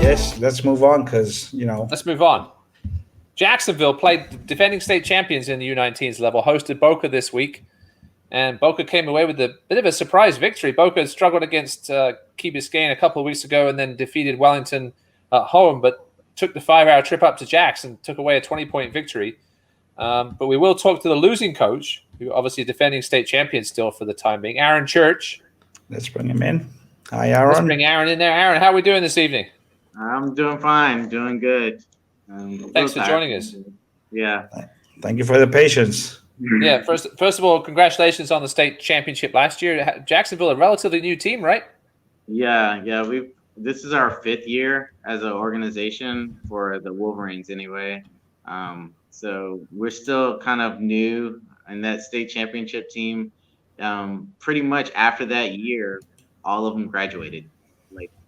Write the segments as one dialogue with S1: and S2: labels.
S1: Yes, let's move on because,
S2: Let's move on. Jacksonville played the defending state champions in the U19s level, hosted Boca this week, and Boca came away with a bit of a surprise victory. Boca had struggled against Key Biscayne a couple of weeks ago and then defeated Wellington at home, but took the 5-hour trip up to Jacks and took away a 20-point victory. But we will talk to the losing coach, who obviously defending state champion still for the time being, Aaron Church.
S1: Let's bring him in. Hi, Aaron.
S2: Let's bring Aaron in there. Aaron, how are we doing this evening?
S3: I'm doing fine, doing good.
S2: Thanks for joining us.
S3: Yeah.
S1: Thank you for the patience.
S2: Yeah, first of all, congratulations on the state championship last year. Jacksonville, a relatively new team, right?
S3: Yeah. This is our 5th year as an organization for the Wolverines anyway. So we're still kind of new in that state championship team. Pretty much after that year, all of them graduated.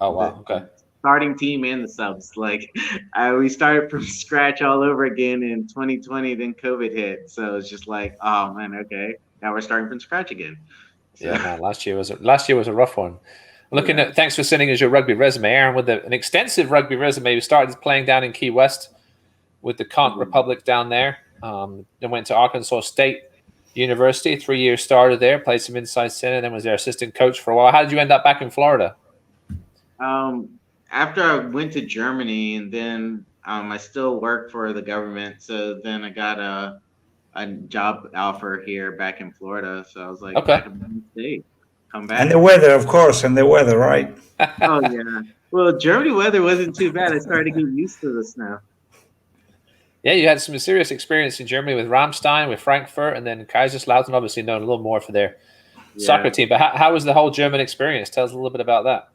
S2: Oh, wow. Okay.
S3: Starting team and the subs. We started from scratch all over again in 2020, then COVID hit. So it's just oh man, okay. Now we're starting from scratch again. So.
S2: Yeah, man, last year was a rough one. Looking at, thanks for sending us your rugby resume, Aaron, with an extensive rugby resume. We started playing down in Key West with the Conch Republic down there. Then went to Arkansas State University, 3 years started there, played some inside center, then was their assistant coach for a while. How did you end up back in Florida?
S3: After I went to Germany, and then I still work for the government. So then I got a job offer here back in Florida. So I was like,
S2: okay,
S3: state, come back.
S1: And the weather, of course, right?
S3: Oh yeah. Well, Germany weather wasn't too bad. I started to get used to the snow.
S2: Yeah, you had some serious experience in Germany with Ramstein, with Frankfurt, and then Kaiserslautern, obviously known a little more for their soccer team. But how was the whole German experience? Tell us a little bit about that.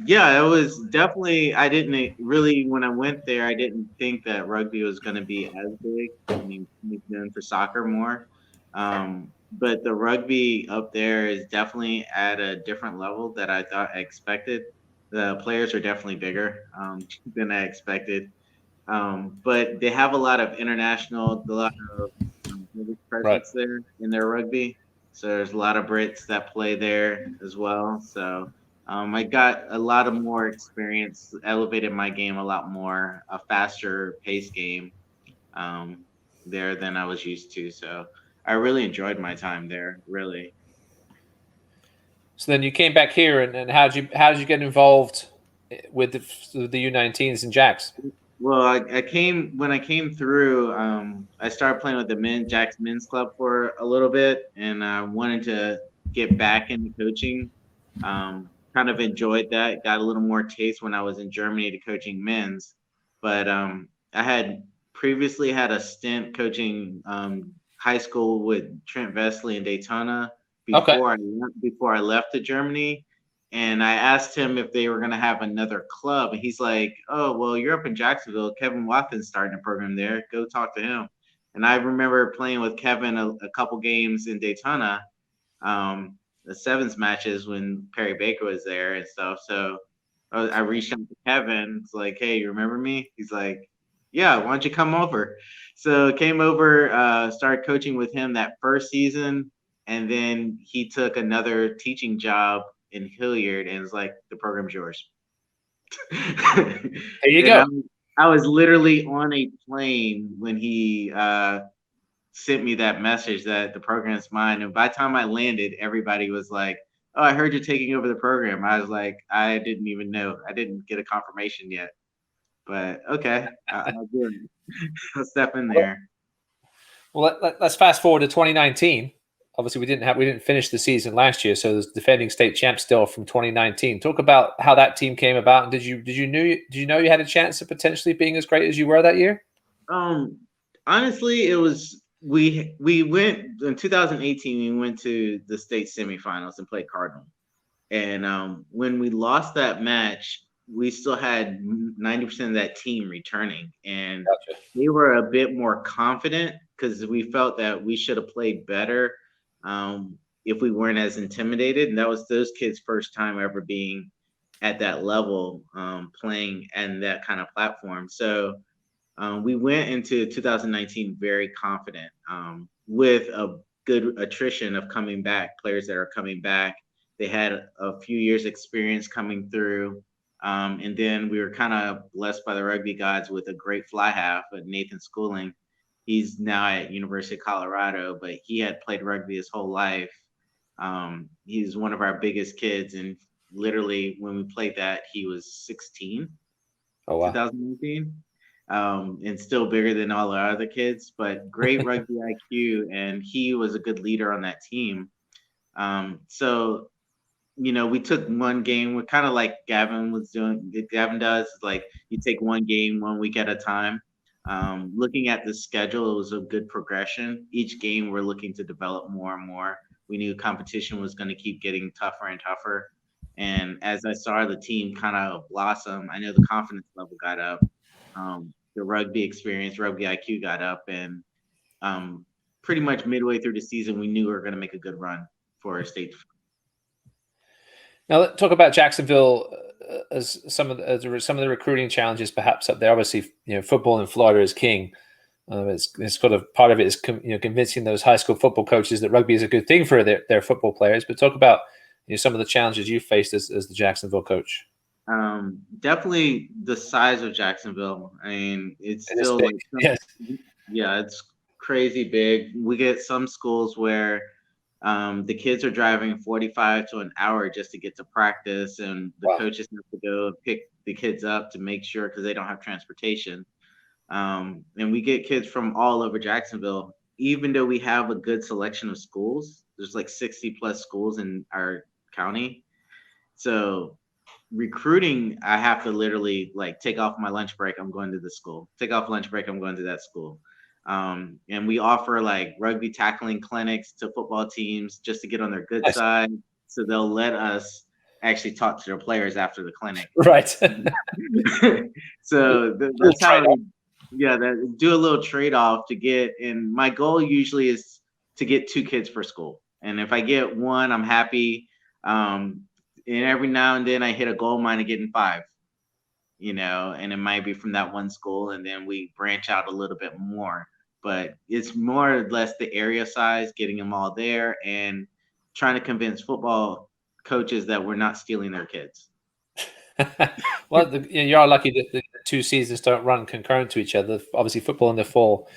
S3: Yeah, it was definitely, I didn't really, when I went there, I didn't think that rugby was going to be as big. I mean, known for soccer more. But the rugby up there is definitely at a different level that I expected. The players are definitely bigger than I expected. But they have a lot of presence there in their rugby. So there's a lot of Brits that play there as well. So I got a lot of more experience, elevated my game a lot more, a faster pace game there than I was used to. So I really enjoyed my time there, really.
S2: So then you came back here, and how did you get involved with the U19s and Jacks?
S3: Well, when I came through, I started playing with the Jacks Men's Club for a little bit, and I wanted to get back into coaching. Kind of enjoyed that. Got a little more taste when I was in Germany to coaching men's, but I had previously had a stint coaching high school with Trent Vesely in Daytona before I left to Germany. And I asked him if they were going to have another club. And he's like, oh, well, you're up in Jacksonville. Kevin Watkin's starting a program there. Go talk to him. And I remember playing with Kevin a couple games in Daytona, the sevens matches when Perry Baker was there and stuff. So I reached out to Kevin. It's like, hey, you remember me? He's like, yeah, why don't you come over? So came over, started coaching with him that first season. And then he took another teaching job in Hilliard and was like, the program's yours.
S2: There you go.
S3: I was literally on a plane when he sent me that message that the program's mine. And by the time I landed, everybody was like, oh, I heard you're taking over the program. I was like, I didn't even know. I didn't get a confirmation yet. But okay, I'll do it. I'll step in there.
S2: Well, let's fast forward to 2019. Obviously, we didn't finish the season last year, so there's defending state champ still from 2019. Talk about how that team came about, and did you know you had a chance of potentially being as great as you were that year?
S3: Honestly, it was we went in 2018. We went to the state semifinals and played Cardinal, and when we lost that match, we still had 90% of that team returning, and they were a bit more confident because we felt that we should have played better. If we weren't as intimidated, and that was those kids' first time ever being at that level, playing and that kind of platform. So we went into 2019 very confident, with a good attrition of coming back, players that are coming back. They had a few years experience coming through. And then we were kind of blessed by the rugby gods with a great fly half, Nathan Schooling. He's now at University of Colorado, but he had played rugby his whole life. He's one of our biggest kids, and literally when we played that, he was 16,
S2: Oh, wow.
S3: 2019, and still bigger than all our other kids, but great rugby IQ, and he was a good leader on that team. So, we took one game. We're kind of like Gavin does, like you take one game 1 week at a time. Looking at the schedule, it was a good progression. Each game we're looking to develop more and more. We knew competition was going to keep getting tougher and tougher. And as I saw the team kind of blossom, I know the confidence level got up. The rugby experience, rugby IQ got up. And pretty much midway through the season, we knew we were going to make a good run for state.
S2: Now, let's talk about Jacksonville as some of the recruiting challenges perhaps up there. Obviously, football in Florida is king. It's sort of part of it is convincing those high school football coaches that rugby is a good thing for their football players. But talk about some of the challenges you faced as the Jacksonville coach.
S3: Definitely the size of Jacksonville. I mean, it's still
S2: big. Yes.
S3: Yeah, it's crazy big. We get some schools where the kids are driving 45 to an hour just to get to practice, and the coaches have to go pick the kids up to make sure, because they don't have transportation. And we get kids from all over Jacksonville, even though we have a good selection of schools. There's like 60 plus schools in our county. So recruiting, I have to literally like take off my lunch break, I'm going to this school. Take off lunch break, I'm going to that school. And we offer like rugby tackling clinics to football teams just to get on their good side. So they'll let us actually talk to their players after the clinic.
S2: Right.
S3: So that's how, do a little trade-off to get. And my goal usually is to get 2 kids per school. And if I get 1, I'm happy. And every now and then I hit a gold mine of getting 5. And it might be from that one school, and then we branch out a little bit more. But it's more or less the area size, getting them all there, and trying to convince football coaches that we're not stealing their kids.
S2: Well, you are lucky that the 2 seasons don't run concurrent to each other. Obviously, football in the fall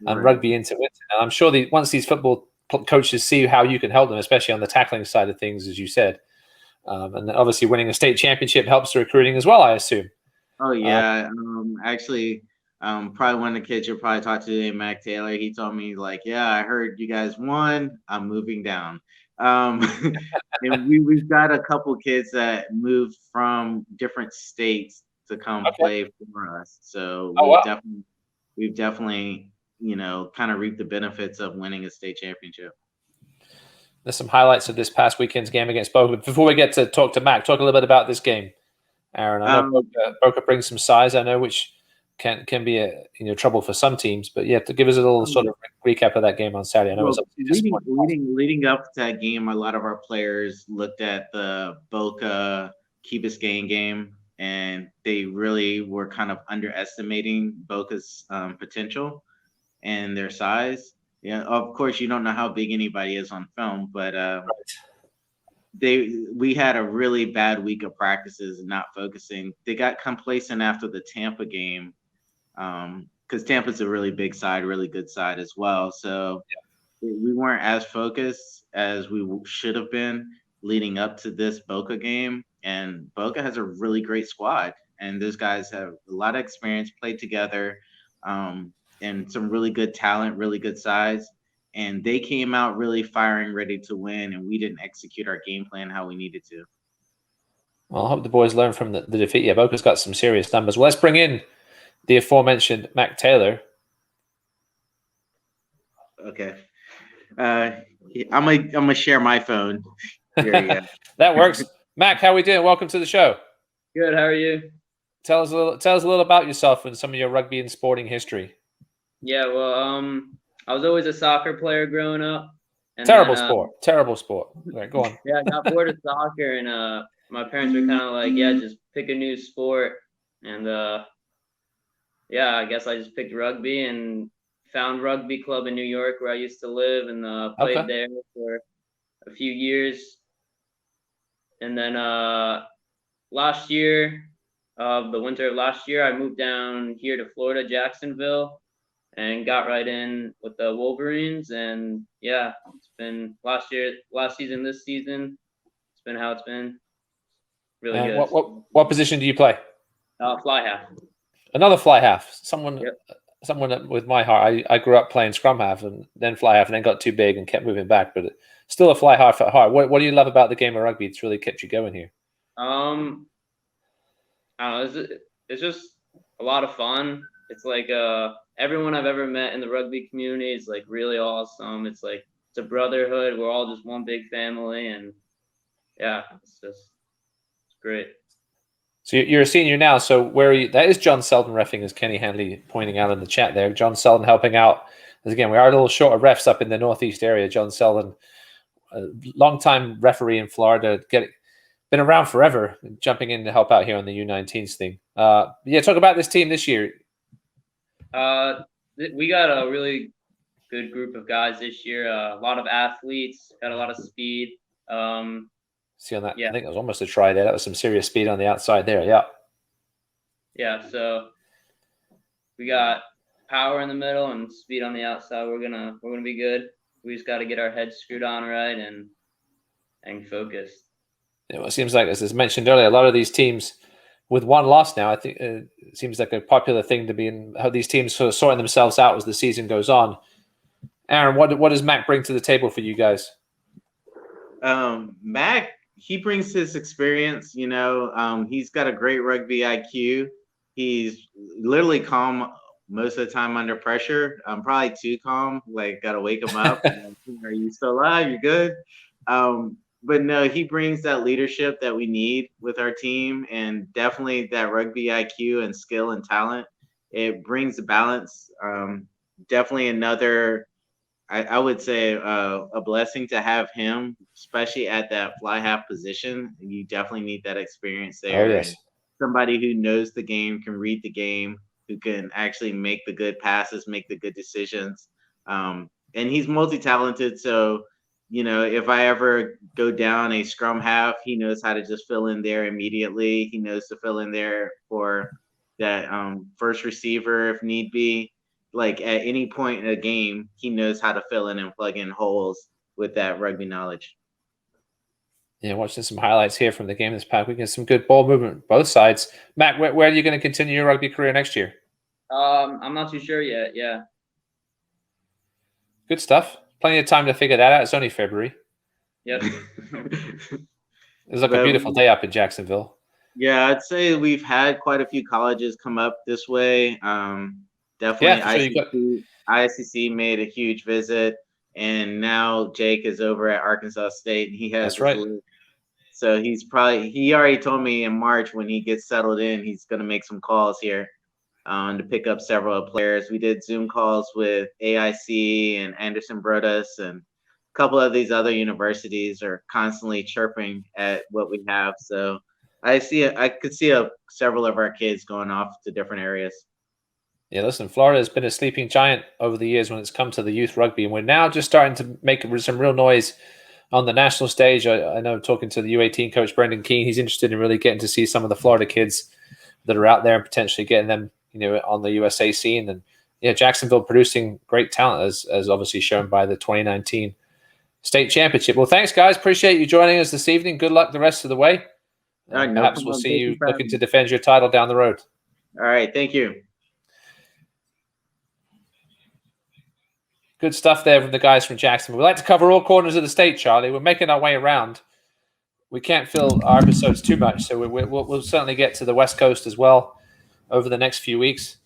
S2: and rugby into winter. And I'm sure once these football coaches see how you can help them, especially on the tackling side of things, as you said, and obviously winning a state championship helps the recruiting as well, I assume.
S3: Oh yeah, actually, probably one of the kids you'll probably talk to today, Mac Taylor. He told me like, "Yeah, I heard you guys won. I'm moving down." And we've got a couple kids that moved from different states to come play for us. So we've definitely kind of reaped the benefits of winning a state championship.
S2: There's some highlights of this past weekend's game against Boca. Before we get to talk to Mac, talk a little bit about this game, Aaron. I know Boca brings some size, I know, which can be a trouble for some teams. But yeah, to give us a little sort of recap of that game on Saturday. I know
S3: leading up to that game, a lot of our players looked at the Boca Key Biscayne game, and they really were kind of underestimating Boca's potential and their size. Yeah, of course, you don't know how big anybody is on film, but we had a really bad week of practices and not focusing. They got complacent after the Tampa game, because Tampa's a really big side, really good side as well. So we weren't as focused as we should have been leading up to this Boca game. And Boca has a really great squad, and those guys have a lot of experience, played together, and some really good talent, really good size. And they came out really firing, ready to win, and we didn't execute our game plan how we needed to.
S2: Well, I hope the boys learn from the defeat. Yeah, Boca's got some serious numbers. Well, let's bring in the aforementioned Mac Taylor.
S3: Okay. I'm gonna share my phone. Here you go.
S2: That works. Mac, how are we doing? Welcome to the show.
S4: Good. How are you?
S2: Tell us a little about yourself and some of your rugby and sporting history.
S4: Yeah, well, I was always a soccer player growing up. And
S2: Terrible sport. All right, go on.
S4: Yeah, I got bored of soccer, and my parents were kind of like, yeah, just pick a new sport. And yeah, I guess I just picked rugby and found rugby club in New York where I used to live, and played there for a few years. And then last year, of the winter of last year, I moved down here to Florida, Jacksonville, and got right in with the Wolverines. And yeah, it's been last season, this season. It's been how it's been. Really
S2: And
S4: good.
S2: what position do you play?
S4: Fly half.
S2: Another fly half. Someone
S4: Yep.
S2: with my heart. I grew up playing scrum half and then fly half, and then got too big and kept moving back. But still a fly half at heart. What do you love about the game of rugby? It's really kept you going here.
S4: I don't know. It's just a lot of fun. It's like everyone I've ever met in the rugby community is like really awesome. It's a brotherhood. We're all just one big family, and yeah, it's great.
S2: So you're a senior now. So where are you? That is John Selden reffing, as Kenny Hanley pointing out in the chat there. John Selden helping out. As again, we are a little short of refs up in the Northeast area. John Selden, a longtime referee in Florida, been around forever, jumping in to help out here on the U19s thing. Yeah, talk about this team this year.
S4: We got a really good group of guys this year. A lot of athletes, got a lot of speed.
S2: See on that?
S4: Yeah.
S2: I think it was almost a try there. That was some serious speed on the outside there. Yeah.
S4: Yeah. So we got power in the middle and speed on the outside. We're gonna be good. We just got to get our heads screwed on right and focused.
S2: Yeah, well, it seems like, as mentioned earlier, a lot of these teams with one loss now, I think it seems like a popular thing to be in, how these teams sort of sorting themselves out as the season goes on. Aaron, what does Mac bring to the table for you guys?
S3: Mac, he brings his experience. He's got a great rugby IQ. He's literally calm most of the time under pressure. I'm probably too calm. Like, gotta wake him up. Are you still alive? You good? But no, he brings that leadership that we need with our team, and definitely that rugby IQ and skill and talent. It brings the balance. Definitely another, I would say, a blessing to have him, especially at that fly half position. You definitely need that experience there.
S2: Oh, yes.
S3: And somebody who knows the game, can read the game, who can actually make the good passes, make the good decisions. And he's multi-talented, so if I ever go down a scrum half, he knows how to just fill in there immediately. He knows to fill in there for that first receiver if need be. Like, at any point in a game, he knows how to fill in and plug in holes with that rugby knowledge.
S2: Yeah, watching some highlights here from the game this past week, and some good ball movement both sides. Mac, where are you going to continue your rugby career next year?
S4: I'm not too sure yet. Yeah.
S2: Good stuff. Plenty of time to figure that out. It's only February.
S4: Yep.
S2: It's like a beautiful day up in Jacksonville.
S3: Yeah, I'd say we've had quite a few colleges come up this way. Definitely, ISCC made a huge visit, and now Jake is over at Arkansas State, and he has.
S2: That's right.
S3: So he already told me in March when he gets settled in, he's going to make some calls here. To pick up several players. We did Zoom calls with AIC and Anderson Brodas, and a couple of these other universities are constantly chirping at what we have. So I could see several of our kids going off to different areas.
S2: Yeah, listen, Florida has been a sleeping giant over the years when it's come to the youth rugby, and we're now just starting to make some real noise on the national stage. I know, talking to the U18 coach, Brendan Keane, he's interested in really getting to see some of the Florida kids that are out there and potentially getting them on the USA scene. And Jacksonville producing great talent, as obviously shown by the 2019 state championship. Well, thanks, guys. Appreciate you joining us this evening. Good luck the rest of the way. Perhaps we'll see you looking to defend your title down the road.
S3: All right. Thank you.
S2: Good stuff there from the guys from Jacksonville. We like to cover all corners of the state, Charlie. We're making our way around. We can't fill our episodes too much, so we'll certainly get to the West Coast as well over the next few weeks.